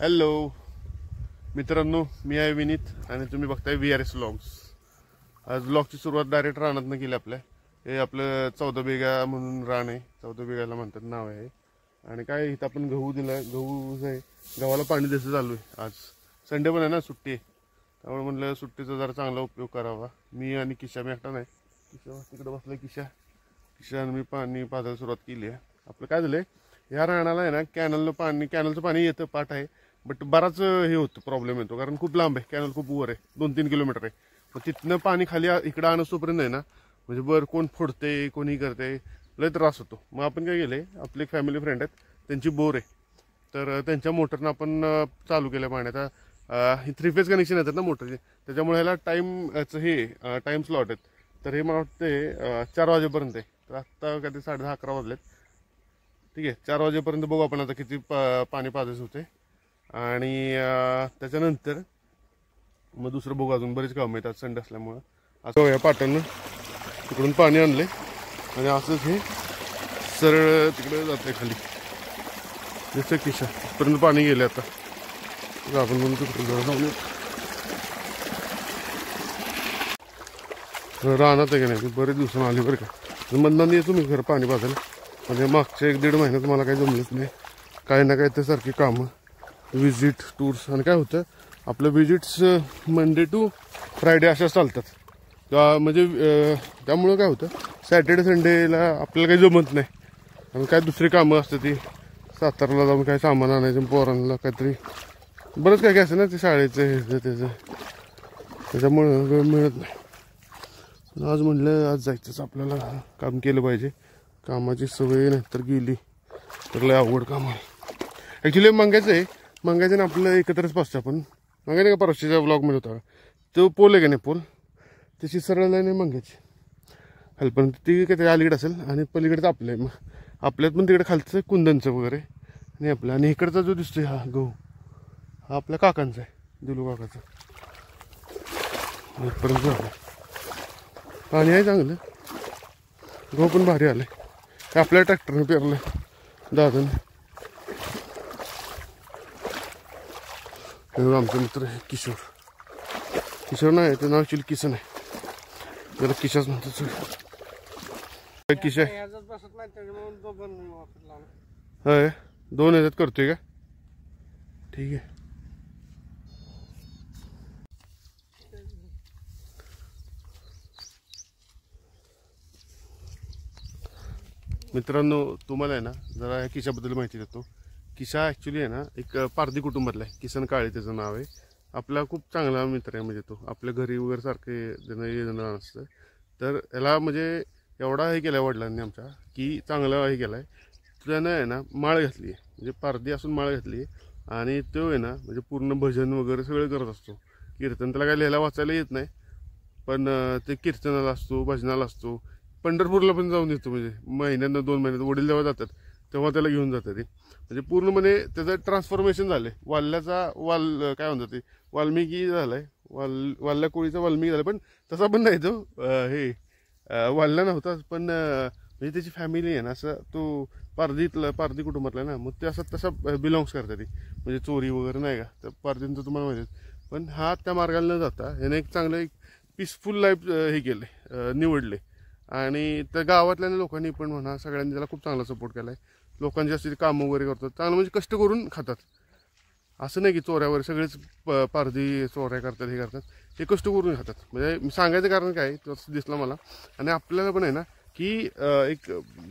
Hello मित्रांनो, मी आहे विनीत आणि तुम्ही बघताय VRS व्लॉग्स. आज व्लॉगची सुरुवात डायरेक्ट रानातनं केली. हे आपलं 14 बिघा म्हणून रान आहे. 14 बिघाला म्हणतात नाव आहे. आणि काय इथं आपण गहू दिला. गव्हाला पाणी द्यायचं चालू आहे. आज संडे पण आहे ना, सुट्टी आहे. त्यामुळे म्हणलं सुट्टीचा जरा चांगला उपयोग करावा. मी आणि किशा, मी एकटा नाही, किशा तिकडे बसला. किशानं मी पाणी पाजायला सुरुवात केली आहे. आपलं काय झालंय, ह्या रानाला आहे ना कॅनलचं पाणी येतं, पाठ आहे. बट बराच हे होतं, प्रॉब्लेम येतो. कारण खूप लांब आहे कॅनल, खूप वर आहे, 2-3 किलोमीटर आहे. मग तिथनं पाणी खाली इकडं आणतोपर्यंत आहे ना, म्हणजे कोण फोडते, कोणी करते, लय त्रास होतो. मग आपण काय केलंय, आपले एक फॅमिली फ्रेंड आहेत, त्यांची बोर आहे. तर त्यांच्या मोटरनं आपण चालू केलं पाणी. आता ही 3 फेज कनेक्शन येतात ना मोटरचे, त्याच्यामुळे ह्याला टाईम स्लॉट आहेत. तर हे मला वाटते 4 वाजेपर्यंत आहे. तर आत्ता कधी 10:30-11 वाजलेत. ठीक आहे, 4 वाजेपर्यंत बघू आपण आता किती पाणी पाजायचं होते. आणि त्याच्यानंतर मग दुसरं बघू. अजून बरेच काम आहेत आज संडे असल्यामुळं. असं या पाटानं तिकडून पाणी आणले आणि असंच हे सरळ तिकडे जाते खाली. जसं किशापर्यंत पाणी गेले. आता आपण म्हणून तिकडे जाऊन राहणार आहे का नाही, बरेच दिवसांनी आली बरं का. मधनं येतो मी घर पाणी पाजायला. म्हणजे मागच्या 1-1.5 महिन्यात मला काही जमलंच नाही. काही ना काही त्यासारखी कामं, विजिट, टूर्स. आणि काय होतं, आपलं विजिट्स मंडे टू फ्रायडे अशा चालतात. म्हणजे त्यामुळं काय होतं, सॅटर्डे संडेला आपल्याला काही जमत नाही. आणि काय दुसरी कामं असतात, ती सातारला जाऊन काय सामान आणायचं, पोरांना काहीतरी बरंच काय असतं ना, ते शाळेचं हे त्याचं, त्याच्यामुळं वेळ मिळत नाही. आज म्हटलं आज जायचंच आपल्याला, काम केलं पाहिजे. कामाची सवय नाही तर गेली तर लय अवघड काम आहे. ॲक्च्युली मंगायचं ना आपलं एकत्रच पाचतो आपण. मंगायचं का परवाच्या व्लॉगमध्ये होता तो पोल आहे का नाही, पोल त्याची सरळ लाईन आहे मंगायची. खालपर्यंत ती काहीतरी अलीकडे असेल आणि पलीकडचं आपलं आहे. मग आपल्यात पण तिकडे खालचं कुंदनचं वगैरे आणि आपलं. आणि इकडचा जो दिसतोय हा गहू, हा आपल्या काकांचा आहे, दिलू काकाचा. इथपर्यंत झालं, पाणी आहे चांगलं, गहू पण भारी आलं आहे. आपल्या ट्रॅक्टरने पेरलं दादाने. आमचा मित्र आहे किशोर नाही, ते नाव ॲक्च्युली किसन आहे, जरा किशाच म्हणतो. किशा होय, 2 ह्याच्यात करतोय का? ठीक आहे. मित्रांनो, तुम्हाला आहे ना जरा ह्या किशाबद्दल माहिती देतो. किशा ॲक्च्युली आहे ना एक पारधी कुटुंबातला आहे. किसन काळे त्याचं नाव आहे. आपला खूप चांगला मित्र आहे. म्हणजे तो आपल्या घरी वगैरे सारखे येणं असतं. तर याला म्हणजे एवढा हे केला वडिलांनी आमच्या, की चांगला हे केला आहे. त्यानं आहे ना माळ घातली आहे, म्हणजे पारधी असून माळ घातली आहे. आणि तो आहे ना म्हणजे पूर्ण भजन वगैरे सगळं करत असतो. कीर्तन त्याला काय लिहायला वाचायला येत नाही, पण ते कीर्तनाला असतो, भजनाला असतो. पंढरपूरला पण जाऊन येतो. म्हणजे महिन्यानं 2 महिन्यात वडील जेव्हा जातात तेव्हा त्याला घेऊन जातात. ते म्हणजे पूर्णपणे त्याचं ट्रान्सफॉर्मेशन झालं. काय म्हणतात ते, वाल्मिकी झालाय, वाल्ल्या कोळीचा वाल्मिकी झाला. पण तसा पण नाही तो, वाल्ला नव्हताच. पण म्हणजे त्याची फॅमिली आहे ना, असं तो पारधी कुटुंबातला आहे ना, मग ते असं तसा बिलॉंग्स करतात. ती म्हणजे चोरी वगैरे नाही का, तर पारधींचं तुम्हाला माहिती. पण हा त्या मार्गाला न जाता याने एक चांगलं एक पीसफुल लाईफ हे केले, निवडले. आणि त्या गावातल्या लोकांनी पण म्हणा, सगळ्यांनी त्याला खूप चांगला सपोर्ट केला आहे. लोकांची जास्ती कामं वगैरे करतात चांगलं, म्हणजे कष्ट करून खातात. असं नाही की चोऱ्यावर सगळेच पारधी चोऱ्या करतात, हे करतात. हे कष्ट करून खातात. म्हणजे सांगायचं कारण काय तसं दिसलं मला. आणि आपल्याला पण आहे ना, की एक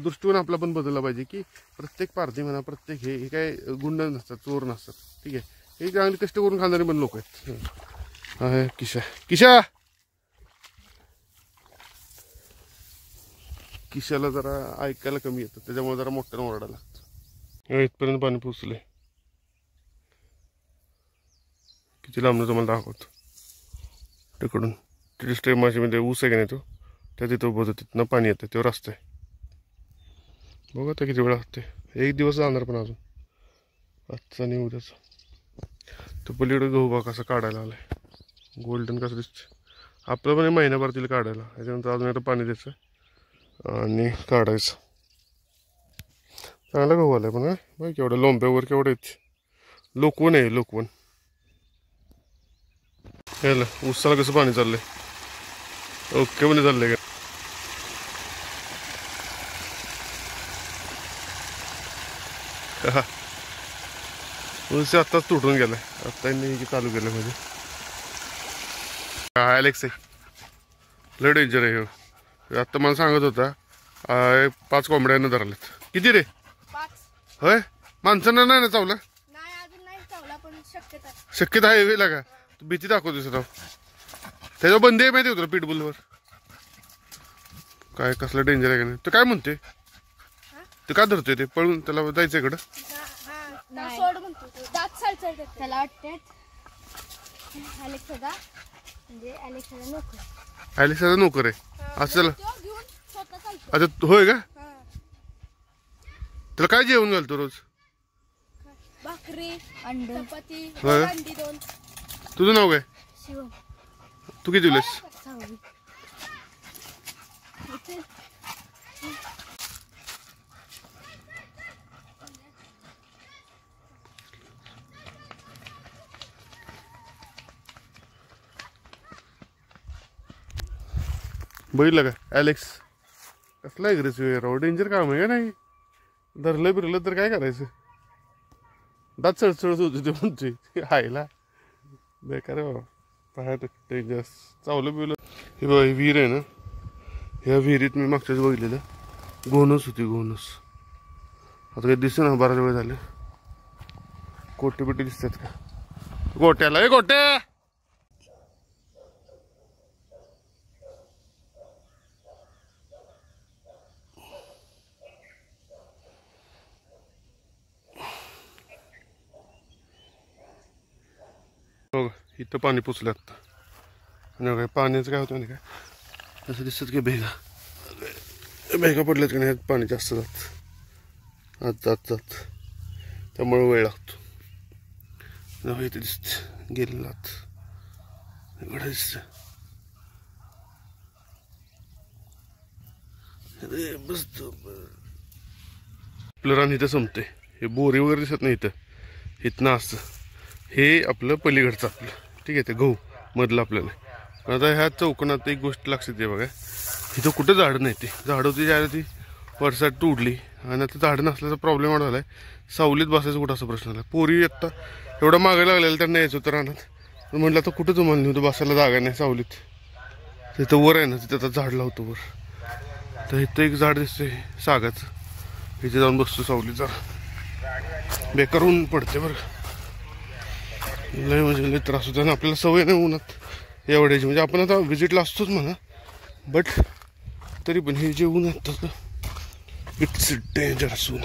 दृष्टिकोन आपला पण बदलला पाहिजे, की प्रत्येक पारधी म्हणा, प्रत्येक हे काय गुंड नसतात, चोर नसतात. ठीक आहे, हे चांगले कष्ट करून खाणारे पण लोक आहेत. किशा किशाला जरा ऐकायला कमी येतं, त्याच्यामुळे जरा मोठ्यानं ओरडायला लागतं. इथपर्यंत पाणी पोचले. किती लांबनं तुम्हाला दाखवतो. तिकडून तिथे स्ट्रेमाशीमध्ये ऊस आहे का नाही, तो त्या तिथं उभं होतं, तिथनं पाणी येतं, तेव्हा रस्ता आहे. बघा आता किती वेळ लागते. 1 दिवस जाणार पण अजून, आजचा आणि उद्याचा. तो पलीकडे गहू बा कसा काढायला आलाय, गोल्डन कसं दिसतं. आपलं पण महिनाभर तिला काढायला, त्याच्यानंतर अजून एकदा पाणी द्यायचं आणि काढायचं. चांगला गहू आलाय पण, बघ केवढ्या लोंब्यावर केवढे आहेत. लोकवन आहे लोकवन. ह्याला उसाला कसं पाणी चाललंय. ओके म्हणे चाललंय का. ऊस आत्ताच तुटून गेलाय. आता यांनी चालू केलं म्हणजे काय अलेक्स आहे. लय डेंजर आहे ह्यो. आत्ता मला सांगत होता 5 कोंबड्यांना धरलेत. किती रे. 5. होय माणसांना नाही ना चावलं. नाही अजून नाही चावला पण शक्यता शक्यता आहे वेळेला का. तू भीती दाखवतोस राव. त्याच्यावर बंदी आहे माहिती होतं पिटबुलवर. काय कसलं डेंजर आहे का नाही. तो काय म्हणते ते का धरतोय ते पळून त्याला जायचं इकडं. सोड म्हणतो दात सळसळ त्याला वाटते अलेक्साचा म्हणजे अलेक्साचा नोकर. अलेक्साचा नोकर आहे असं. घेऊन स्वतः चालतो. अच्छा होय का. त्याला काय जेवण घालतो रोज. भाकरी अंडी चपाती होय. अंडी 2. तुझं नाव काय. शिवम. तू किती दिवस. 6वी. बघितलं का ॲलेक्स कसला अग्रेसिव्ह आहे राव. डेंजर काम आहे का नाही. धरलं बिरलं तर काय करायचं. दात चढचढत होते ते म्हणतोय हायला बेकार आहे बाबा. बाहेर डेंजर चावलं बिवलं. हे बघा ही विहीर आहे ना. ह्या विहिरीत मी मागच्याच बघितलेलं घोणस होती. घोणस आता काही दिसत ना. बराच वेळ झाले. गोटे बिटे दिसतात का. गोट्याला हे गोट्या. बघा इथं पाणी पुचलं आता. आणि काय पाण्याचं काय होतं नाही काय असं दिसत की भेगा पडल्यात की नाही. पाणी जास्त जात आत जात जात त्यामुळे वेळ लागतो. इथे दिसत गेलेलं आत एवढं दिसत. अरे मस्त आपलं रान इथं संपते. हे बोरी वगैरे दिसत नाही. इथनं असतं हे आपलं पलीकडचं आपलं ठीक आहे. ते गहू मधलं आपल्याला. पण आता ह्या चौकोनात एक गोष्ट लक्षात आहे बघा. इथं कुठं झाडं नाही. ते झाडं होती ज्यावेळेला ती वर्षात तोडली आणि आता झाडं नसल्याचा प्रॉब्लेम वाढ झाला आहे. सावलीत बसायचं कुठं असा प्रश्न आला. पोरी आत्ता एवढा मागे लागलेला त्यांना यायचं होतं रानात. म्हटलं आता कुठं तुम्हाला नव्हतं बसायला जागा नाही सावलीत. तिथं वर आहे ना तिथं आता झाड लावतो वर. तर इथं एक झाड दिसतंय सागाचं. इथे जाऊन बसतो सावलीत. जरा बेकार ऊन पडते बरं. लय म्हणजे लय त्रास होता ना. आपल्याला सवय नाही उन्हात एवढ्याची. म्हणजे आपण आता व्हिजिटला असतोच म्हणा. बट तरी पण हे जे ऊन आहे तसं इट्स डेंजरस ऊन.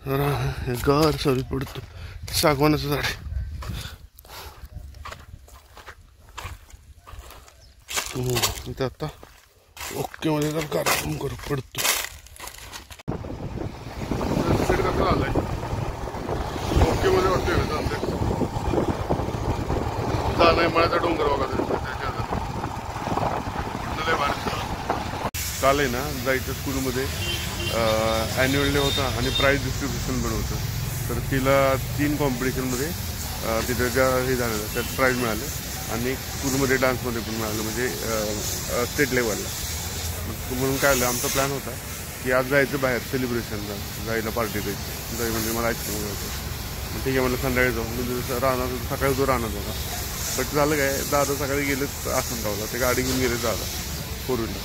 जरा गार सावलीत पडतो. सागवानाचं झाड आहे. इथं आता ओके मध्ये जर कार्यक्रम करू पडतो. कसं आलाय ओके मध्ये वाटतोय. नाही मळ्याचा डोंगर बघा. काल आहे ना जायचं स्कूलमध्ये ॲन्युअल डे होता आणि प्राईज डिस्ट्रीब्युशन पण होतं. तर तिला 3 कॉम्पिटिशनमध्ये तिथं ज्या हे झालेलं त्यात प्राईज मिळालं. आणि स्कूलमध्ये डान्समध्ये पण मिळालं म्हणजे स्टेट लेवलला. म्हणून काय आलं आमचा प्लॅन होता की आज जायचं बाहेर सेलिब्रेशनला जायला पार्टी द्यायची. जाई म्हणजे मला आईस्क्रीम होतं. ठीक आहे मला संध्याकाळी जाऊ. म्हणजे राहणार सकाळी जो राहणार होता. बट झालं काय दादा सकाळी गेलेच आसनगावला. ते गाडी घेऊन गेले दादा 4 व्हीलर.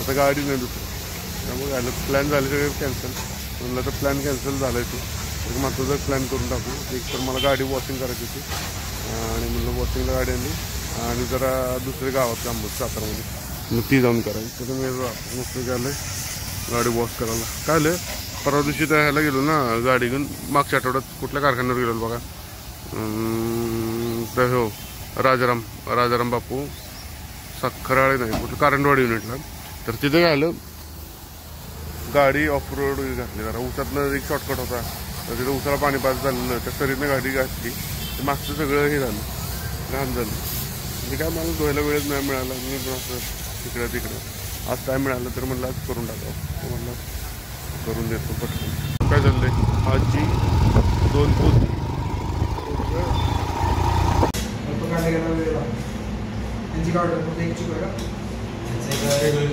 आता गाडी नाही दुसरं. त्यामुळे झालं प्लॅन झाले सगळे कॅन्सल. म्हणलं तर प्लॅन कॅन्सल झाला आहे. तो मात्र जर प्लॅन करून टाकू. एक तर मला गाडी वॉशिंग करायची होती आणि म्हणलं वॉशिंगला गाडी आणली आणि जरा दुसऱ्या गावात आंबोत सातारामध्ये मग ती जाऊन करायची. तर मी नुसतं गेलं गाडी वॉश करायला. काय आलं परवा दिवशी त्या ह्याला गेलो ना गाडी घेऊन. मागच्या आठवड्यात कुठल्या कारखान्यावर गेलो बघा. तर हो राजाराम बापू साखराळे नाही कुठलं कारंडवाडी युनिटला. तर तिथं काय आलं गाडी ऑफरोड घातली. जरा उसातनं एक शॉर्टकट होता. तर तिथं उसाला पाणी पास झालं. त्या सरीतनं गाडी घातली. तर मागचं सगळं हे झालं घाण झालं. म्हणजे काय मला धुवायला वेळच नाही मिळाला. मी पण असं तिकडं आज काय मिळालं तर म्हणलं आज करून टाकावं. म्हणलं करून देतो पटकन. काय चाललंय आजची 2 पोती त्यांची काय ऑर्डर फक्त एक चूक आहे का? रेग्युलर